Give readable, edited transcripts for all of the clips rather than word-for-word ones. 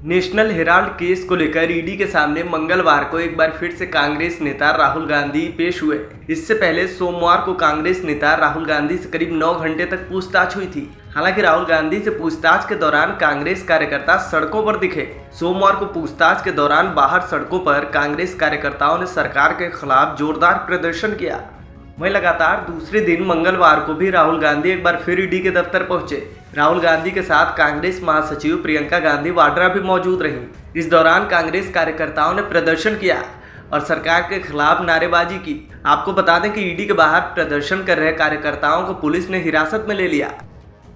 National Herald case को लेकर ED के सामने मंगलवार को एक बार फिर से कांग्रेस नेता राहुल गांधी पेश हुए। इससे पहले सोमवार को कांग्रेस नेता राहुल गांधी से करीब 9 घंटे तक पूछताछ हुई थी। हालांकि राहुल गांधी से पूछताछ के दौरान कांग्रेस कार्यकर्ता सड़कों पर दिखे। सोमवार को पूछताछ के दौरान बाहर सड़कों पर कांग्रेस कार्यकर्ताओं ने सरकार के खिलाफ जोरदार प्रदर्शन किया। वहीं लगातार दूसरे दिन मंगलवार को भी राहुल गांधी एक बार फिर ईडी के दफ्तर पहुंचे। राहुल गांधी के साथ कांग्रेस महासचिव प्रियंका गांधी वाड्रा भी मौजूद रहीं। इस दौरान कांग्रेस कार्यकर्ताओं ने प्रदर्शन किया और सरकार के खिलाफ नारेबाजी की। आपको बता दें कि ईडी के बाहर प्रदर्शन कर रहे कार्यकर्ताओं को पुलिस ने हिरासत में ले लिया।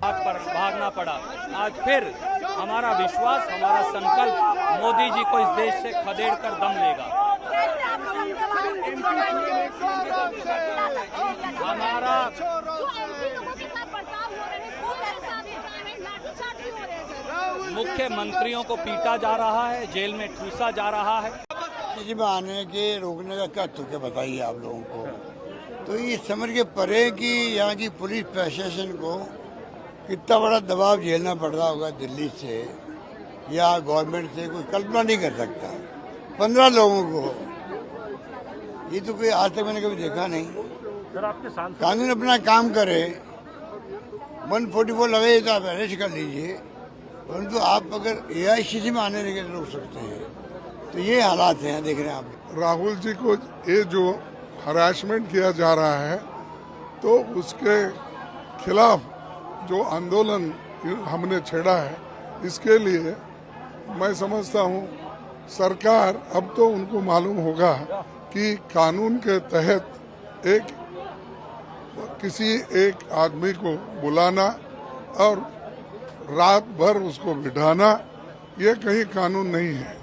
पर भागना पड़ा। आज फिर हमारा विश्वास, हमारा संकल्प मोदी जी को इस देश से खदेड़ कर दम लेगा। हमारा मुख्यमंत्रियों को पीटा जा रहा है, जेल में ठूसा जा रहा है। किसी में आने के रोकने का क्या तुक्के बताइए आप लोगों को। तो ये समझ के परे कि यहाँ की पुलिस प्रशासन को कितना बड़ा दबाव झेलना पड़ रहा होगा दिल्ली से या गवर्नमेंट से, कोई कल्पना नहीं कर सकता। 15 लोगों को, ये तो कोई आज तक मैंने कभी देखा नहीं। कानून अपना काम करे, 144 लगे तो आप अरेस्ट कर लीजिए, परंतु आप अगर AICC में आने के रोक सकते हैं। तो ये हालात हैं, देख रहे हैं आप। राहुल जी को ये जो हरासमेंट किया जा रहा है, तो उसके खिलाफ जो आंदोलन हमने छेड़ा है, इसके लिए मैं समझता हूँ सरकार अब तो उनको मालूम होगा कि कानून के तहत किसी एक आदमी को बुलाना और रात भर उसको बिठाना, ये कहीं कानून नहीं है।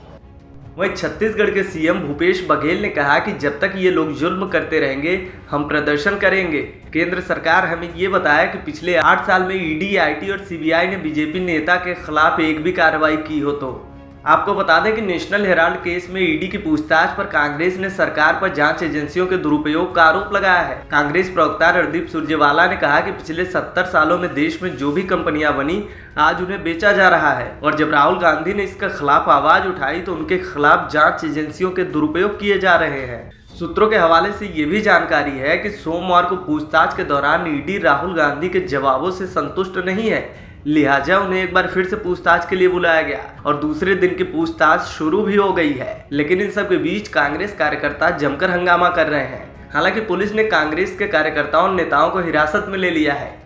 वहीं छत्तीसगढ़ के CM भूपेश बघेल ने कहा कि जब तक ये लोग जुल्म करते रहेंगे हम प्रदर्शन करेंगे। केंद्र सरकार हमें ये बताया कि पिछले 8 साल में ED, IT और CBI ने बीजेपी नेता के खिलाफ एक भी कार्रवाई की हो। तो आपको बता दें कि नेशनल हेराल्ड केस में ईडी की पूछताछ पर कांग्रेस ने सरकार पर जांच एजेंसियों के दुरुपयोग का आरोप लगाया है। कांग्रेस प्रवक्ता रणदीप सुरजेवाला ने कहा कि पिछले 70 सालों में देश में जो भी कंपनियां बनी, आज उन्हें बेचा जा रहा है और जब राहुल गांधी ने इसके खिलाफ आवाज उठाई तो उनके खिलाफ जांच एजेंसियों के दुरुपयोग किए जा रहे हैं। सूत्रों के हवाले से ये भी जानकारी है कि सोमवार को पूछताछ के दौरान ईडी राहुल गांधी के जवाबों से संतुष्ट नहीं है, लिहाजा उन्हें एक बार फिर से पूछताछ के लिए बुलाया गया और दूसरे दिन की पूछताछ शुरू भी हो गई है। लेकिन इन सब के बीच कांग्रेस कार्यकर्ता जमकर हंगामा कर रहे हैं। हालांकि पुलिस ने कांग्रेस के कार्यकर्ताओं नेताओं को हिरासत में ले लिया है।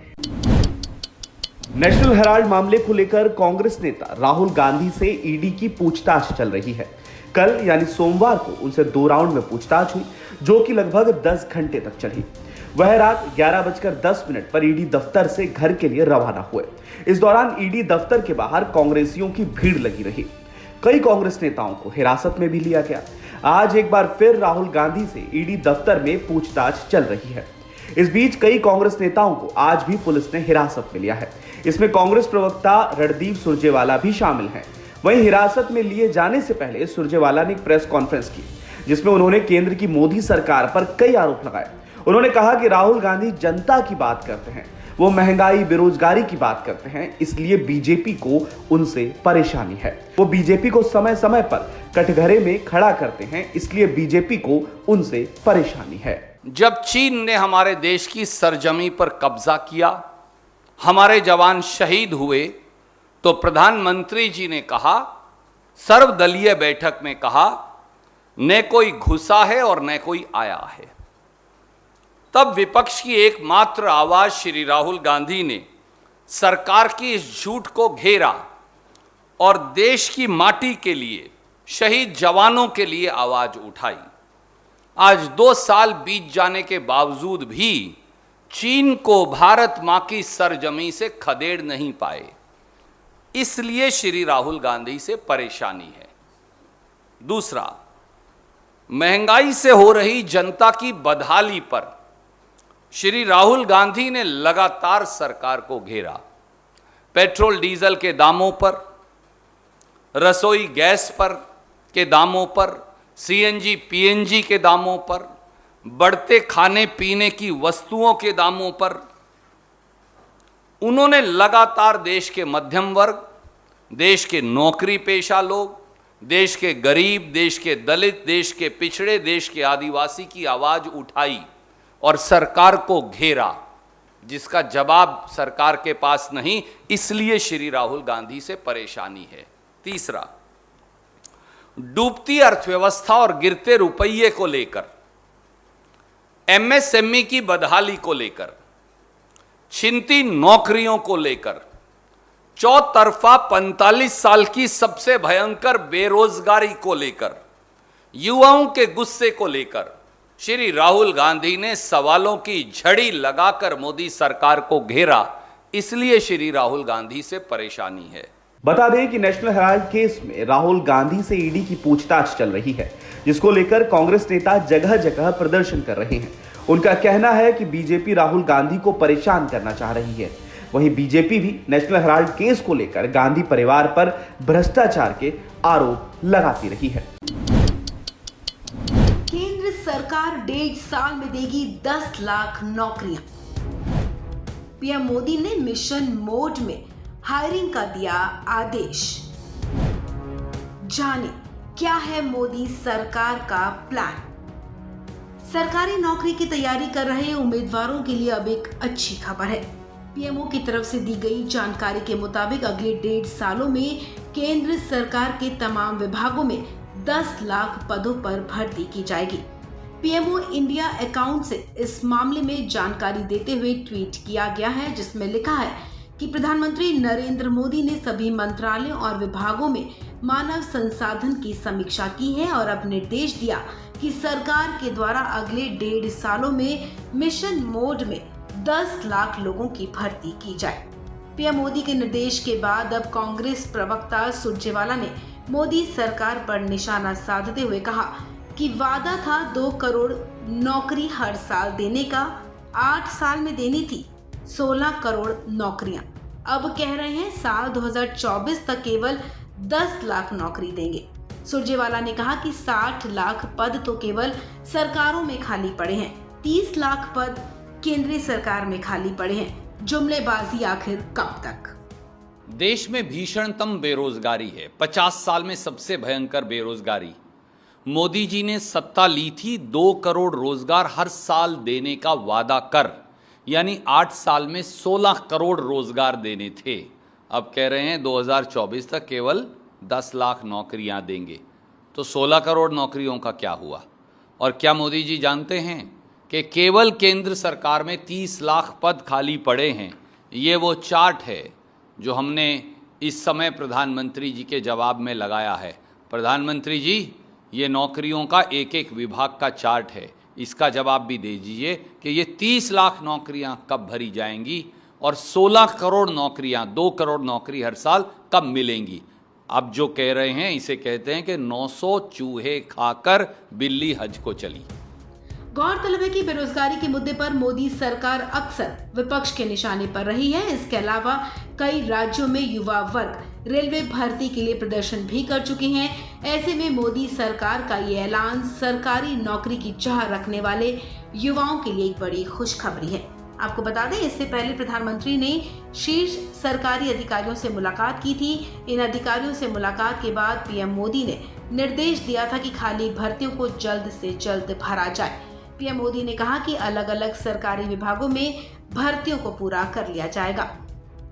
नेशनल हेराल्ड मामले को लेकर कांग्रेस नेता राहुल गांधी से ईडी की पूछताछ चल रही है। कल यानी सोमवार को उनसे 2 राउंड में पूछताछ हुई, जो कि लगभग 10 घंटे तक चली। वह रात 11:10 पर ईडी दफ्तर से घर के लिए रवाना हुए। इस दौरान ईडी दफ्तर के बाहर कांग्रेसियों की भीड़ लगी रही। कई कांग्रेस नेताओं को हिरासत में भी लिया गया। आज एक बार फिर राहुल गांधी से ईडी दफ्तर में पूछताछ चल रही है। इस बीच कई कांग्रेस नेताओं को आज भी पुलिस ने हिरासत में लिया है। इसमें कांग्रेस प्रवक्ता रणदीप सुरजेवाला भी शामिल हैं। वहीं हिरासत में लिए जाने से पहले सुरजेवाला ने एक प्रेस कॉन्फ्रेंस की, जिसमें उन्होंने केंद्र की मोदी सरकार पर कई आरोप लगाए। उन्होंने कहा कि राहुल गांधी जनता की बात करते हैं, वो महंगाई, बेरोजगारी की बात करते हैं, इसलिए बीजेपी को उनसे परेशानी है। वो बीजेपी को समय समय पर कटघरे में खड़ा करते हैं, इसलिए बीजेपी को उनसे परेशानी है। जब चीन ने हमारे देश की सरजमी पर कब्जा किया, हमारे जवान शहीद हुए, तो प्रधानमंत्री जी ने कहा, सर्वदलीय बैठक में कहा, न कोई घुसा है और न कोई आया है। तब विपक्ष की एकमात्र आवाज श्री राहुल गांधी ने सरकार की इस झूठ को घेरा और देश की माटी के लिए, शहीद जवानों के लिए आवाज उठाई। आज 2 साल बीत जाने के बावजूद भी चीन को भारत मां की सरजमी से खदेड़ नहीं पाए, इसलिए श्री राहुल गांधी से परेशानी है। दूसरा, महंगाई से हो रही जनता की बदहाली पर श्री राहुल गांधी ने लगातार सरकार को घेरा। पेट्रोल डीजल के दामों पर, रसोई गैस पर के दामों पर, CNG PNG के दामों पर, बढ़ते खाने पीने की वस्तुओं के दामों पर उन्होंने लगातार देश के मध्यम वर्ग, देश के नौकरी पेशा लोग, देश के गरीब, देश के दलित, देश के पिछड़े, देश के आदिवासी की आवाज उठाई और सरकार को घेरा, जिसका जवाब सरकार के पास नहीं, इसलिए श्री राहुल गांधी से परेशानी है। तीसरा, डूबती अर्थव्यवस्था और गिरते रुपये को लेकर, एमएसएमई की बदहाली को लेकर, छिनती नौकरियों को लेकर, चौतरफा 45 साल की सबसे भयंकर बेरोजगारी को लेकर, युवाओं के गुस्से को लेकर श्री राहुल गांधी ने सवालों की झड़ी लगाकर मोदी सरकार को घेरा, इसलिए श्री राहुल गांधी से परेशानी है। बता दें कि नेशनल हेराल्ड केस में राहुल गांधी से ईडी की पूछताछ चल रही है, जिसको लेकर कांग्रेस नेता जगह जगह प्रदर्शन कर रहे हैं। उनका कहना है कि बीजेपी राहुल गांधी को परेशान करना चाह रही है। वहीं बीजेपी भी नेशनल हेराल्ड केस को लेकर गांधी परिवार पर भ्रष्टाचार के आरोप लगाती रही है। केंद्र सरकार 1.5 साल में देगी 10 लाख नौकरियां। पीएम मोदी ने मिशन मोड में हायरिंग का दिया आदेश। जाने क्या है मोदी सरकार का प्लान। सरकारी नौकरी की तैयारी कर रहे उम्मीदवारों के लिए अब एक अच्छी खबर है। पीएमओ की तरफ से दी गई जानकारी के मुताबिक अगले 1.5 सालों में केंद्र सरकार के तमाम विभागों में 10 लाख पदों पर भर्ती की जाएगी। पीएमओ इंडिया अकाउंट से इस मामले में जानकारी देते हुए ट्वीट किया गया है, जिसमें लिखा है कि प्रधानमंत्री नरेंद्र मोदी ने सभी मंत्रालयों और विभागों में मानव संसाधन की समीक्षा की है और अब निर्देश दिया कि सरकार के द्वारा अगले 1.5 सालों में मिशन मोड में 10 लाख लोगों की भर्ती की जाए। पीएम मोदी के निर्देश के बाद अब कांग्रेस प्रवक्ता सुरजेवाला ने मोदी सरकार पर निशाना साधते हुए कहा कि वादा था 2 करोड़ नौकरी हर साल देने का, 8 साल में देनी थी 16 करोड़ नौकरियां। अब कह रहे हैं साल 2024 तक केवल 10 लाख नौकरी देंगे। सुरजेवाला ने कहा कि 60 लाख पद तो केवल सरकारों में खाली पड़े हैं, 30 लाख पद केंद्रीय सरकार में खाली पड़े हैं। जुमलेबाजी आखिर कब तक। देश में भीषणतम बेरोजगारी है, 50 साल में सबसे भयंकर बेरोजगारी। मोदी जी ने सत्ता ली थी 2 करोड़ रोजगार हर साल देने का वादा कर, यानी 8 साल में 16 करोड़ रोजगार देने थे। अब कह रहे हैं 2024 तक केवल 10 लाख नौकरियां देंगे। तो 16 करोड़ नौकरियों का क्या हुआ? और क्या मोदी जी जानते हैं कि केवल केंद्र सरकार में 30 लाख पद खाली पड़े हैं? ये वो चार्ट है जो हमने इस समय प्रधानमंत्री जी के जवाब में लगाया है। प्रधानमंत्री जी, ये नौकरियों का एक एक विभाग का चार्ट है, इसका जवाब भी दे दीजिए कि ये 30 लाख नौकरियां कब भरी जाएंगी और 16 करोड़ नौकरियां, 2 करोड़ नौकरी हर साल कब मिलेंगी। अब जो कह रहे हैं इसे कहते हैं कि 900 चूहे खाकर बिल्ली हज को चली। गौरतलब है कि बेरोजगारी के मुद्दे पर मोदी सरकार अक्सर विपक्ष के निशाने पर रही है। इसके अलावा कई राज्यों में युवा वर्ग रेलवे भर्ती के लिए प्रदर्शन भी कर चुके हैं। ऐसे में मोदी सरकार का ये ऐलान सरकारी नौकरी की चाह रखने वाले युवाओं के लिए एक बड़ी खुशखबरी है। आपको बता दें, इससे पहले प्रधानमंत्री ने शीर्ष सरकारी अधिकारियों से मुलाकात की थी। इन अधिकारियों से मुलाकात के बाद पीएम मोदी ने निर्देश दिया था कि खाली भर्तियों को जल्द से जल्द भरा जाए। पीएम मोदी ने कहा कि अलग अलग सरकारी विभागों में भर्तियों को पूरा कर लिया जाएगा।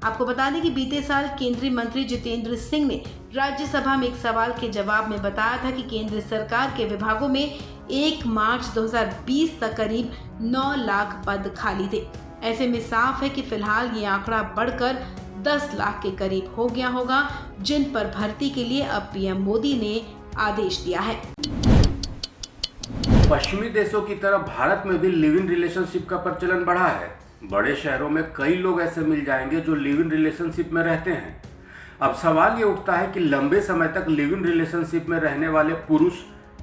आपको बता दें कि बीते साल केंद्रीय मंत्री जितेंद्र सिंह ने राज्यसभा में एक सवाल के जवाब में बताया था कि केंद्र सरकार के विभागों में 1 मार्च 2020 तक करीब 9 लाख पद खाली थे। ऐसे में साफ है कि फिलहाल ये आंकड़ा बढ़कर 10 लाख के करीब हो गया होगा, जिन पर भर्ती के लिए अब पीएम मोदी ने आदेश दिया है। पश्चिमी देशों की तरह भारत में भी लिव इन रिलेशनशिप का प्रचलन बढ़ा है। बड़े शहरों में कई लोग ऐसे मिल जाएंगे जो लिव इन रिलेशनशिप में रहते हैं। अब सवाल ये उठता है कि लंबे समय तक लिव इन रिलेशनशिप में रहने वाले पुरुष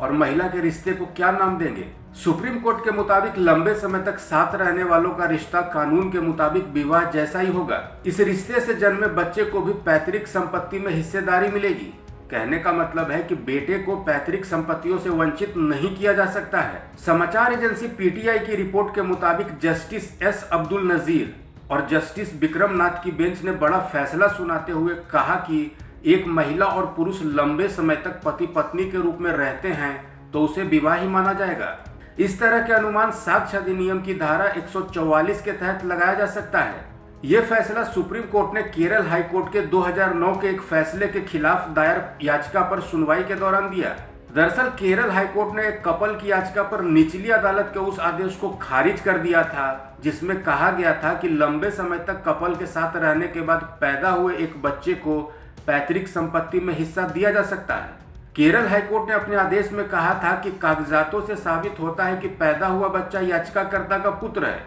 और महिला के रिश्ते को क्या नाम देंगे। सुप्रीम कोर्ट के मुताबिक लंबे समय तक साथ रहने वालों का रिश्ता कानून के मुताबिक विवाह जैसा ही होगा। इस रिश्ते से जन्मे बच्चे को भी पैतृक संपत्ति में हिस्सेदारी मिलेगी। कहने का मतलब है कि बेटे को पैतृक संपत्तियों से वंचित नहीं किया जा सकता है। समाचार एजेंसी पीटीआई की रिपोर्ट के मुताबिक जस्टिस एस अब्दुल नजीर और जस्टिस विक्रम नाथ की बेंच ने बड़ा फैसला सुनाते हुए कहा कि एक महिला और पुरुष लंबे समय तक पति पत्नी के रूप में रहते हैं तो उसे विवाह ही माना जाएगा। इस तरह के अनुमान साक्ष्य अधिनियम की धारा 144 के तहत लगाया जा सकता है। ये फैसला सुप्रीम कोर्ट ने केरल हाई कोर्ट के 2009 के एक फैसले के खिलाफ दायर याचिका पर सुनवाई के दौरान दिया। दरअसल केरल हाई कोर्ट ने एक कपल की याचिका पर निचली अदालत के उस आदेश को खारिज कर दिया था जिसमें कहा गया था कि लंबे समय तक कपल के साथ रहने के बाद पैदा हुए एक बच्चे को पैतृक संपत्ति में हिस्सा दिया जा सकता है। केरल हाई कोर्ट ने अपने आदेश में कहा था कि कागजातों से साबित होता है कि पैदा हुआ बच्चा याचिकाकर्ता का पुत्र है।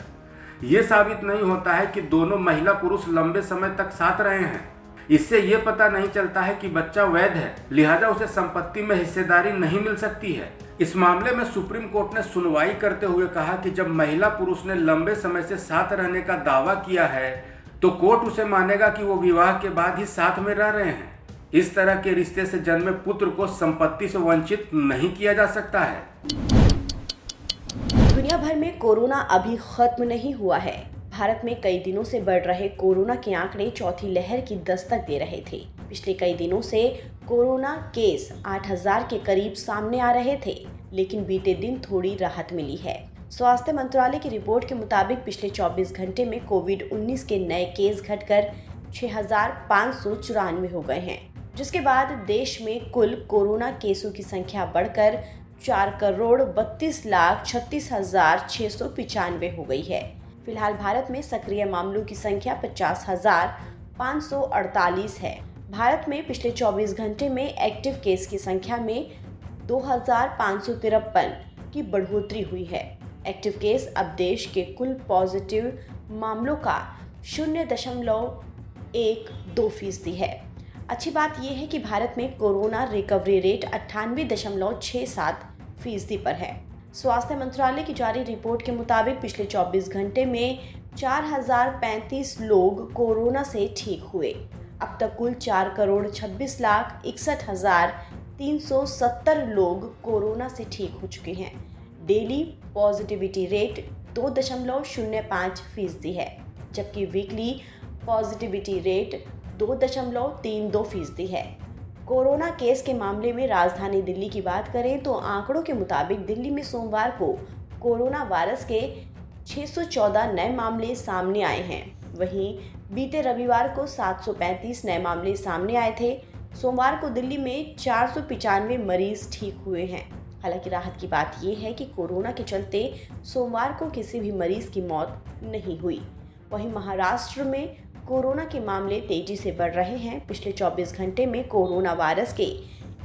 ये साबित नहीं होता है कि दोनों महिला पुरुष लंबे समय तक साथ रहे हैं। इससे ये पता नहीं चलता है कि बच्चा वैध है, लिहाजा उसे संपत्ति में हिस्सेदारी नहीं मिल सकती है। इस मामले में सुप्रीम कोर्ट ने सुनवाई करते हुए कहा कि जब महिला पुरुष ने लंबे समय से साथ रहने का दावा किया है तो कोर्ट उसे मानेगा कि वो विवाह के बाद ही साथ में रह रहे हैं। इस तरह के रिश्ते से जन्मे पुत्र को संपत्ति से वंचित नहीं किया जा सकता है। दुनिया भर में कोरोना अभी खत्म नहीं हुआ है। भारत में कई दिनों से बढ़ रहे कोरोना के आंकड़े चौथी लहर की दस्तक दे रहे थे। पिछले कई दिनों से कोरोना केस 8000 के करीब सामने आ रहे थे, लेकिन बीते दिन थोड़ी राहत मिली है। स्वास्थ्य मंत्रालय की रिपोर्ट के मुताबिक पिछले 24 घंटे में कोविड-19 के नए केस घटकर 6594 हो गए हैं, जिसके बाद देश में कुल कोरोना केसों की संख्या बढ़कर 4,32,36,695 हो गई है। फिलहाल भारत में सक्रिय मामलों की संख्या 50,548 है। भारत में पिछले 24 घंटे में एक्टिव केस की संख्या में 2,553 की बढ़ोतरी हुई है। एक्टिव केस अब देश के कुल पॉजिटिव मामलों का 0.12% है। अच्छी बात यह है कि भारत में कोरोना रिकवरी रेट 98.67% पर है। स्वास्थ्य मंत्रालय की जारी रिपोर्ट के मुताबिक पिछले 24 घंटे में 4035 लोग कोरोना से ठीक हुए। अब तक कुल 4,26,61,370 लोग कोरोना से ठीक हो चुके हैं। डेली पॉजिटिविटी रेट 2.05% है, जबकि वीकली पॉजिटिविटी रेट 2.32% है। कोरोना केस के मामले में राजधानी दिल्ली की बात करें तो आंकड़ों के मुताबिक दिल्ली में सोमवार को कोरोना वायरस के 614 नए मामले सामने आए हैं। वहीं बीते रविवार को 735 नए मामले सामने आए थे। सोमवार को दिल्ली में 495 मरीज ठीक हुए हैं। हालांकि राहत की बात यह है कि कोरोना के चलते सोमवार को किसी भी मरीज की मौत नहीं हुई। वहीं महाराष्ट्र में कोरोना के मामले तेजी से बढ़ रहे हैं। पिछले 24 घंटे में कोरोना वायरस के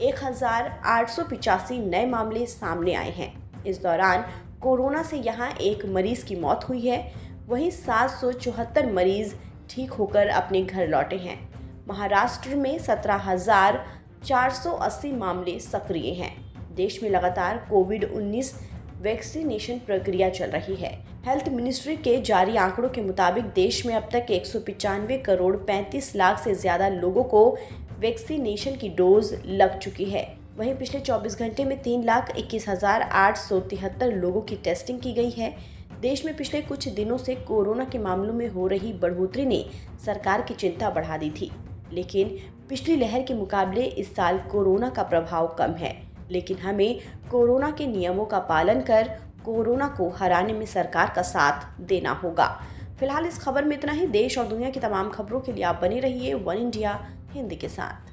1885 नए मामले सामने आए हैं। इस दौरान कोरोना से यहां एक मरीज की मौत हुई है। वहीं 774 मरीज ठीक होकर अपने घर लौटे हैं। महाराष्ट्र में 17,480 मामले सक्रिय हैं। देश में लगातार कोविड-19 वैक्सीनेशन प्रक्रिया चल रही है। हेल्थ मिनिस्ट्री के जारी आंकड़ों के मुताबिक देश में अब तक 195 करोड़ 35 लाख से ज़्यादा लोगों को वैक्सीनेशन की डोज लग चुकी है। वहीं पिछले 24 घंटे में 3,21,873 लोगों की टेस्टिंग की गई है। देश में पिछले कुछ दिनों से कोरोना के मामलों में हो रही बढ़ोतरी ने सरकार की चिंता बढ़ा दी थी, लेकिन पिछली लहर के मुकाबले इस साल कोरोना का प्रभाव कम है। लेकिन हमें कोरोना के नियमों का पालन कर कोरोना को हराने में सरकार का साथ देना होगा। फिलहाल इस खबर में इतना ही। देश और दुनिया की तमाम खबरों के लिए आप बने रहिए वन इंडिया हिंदी के साथ।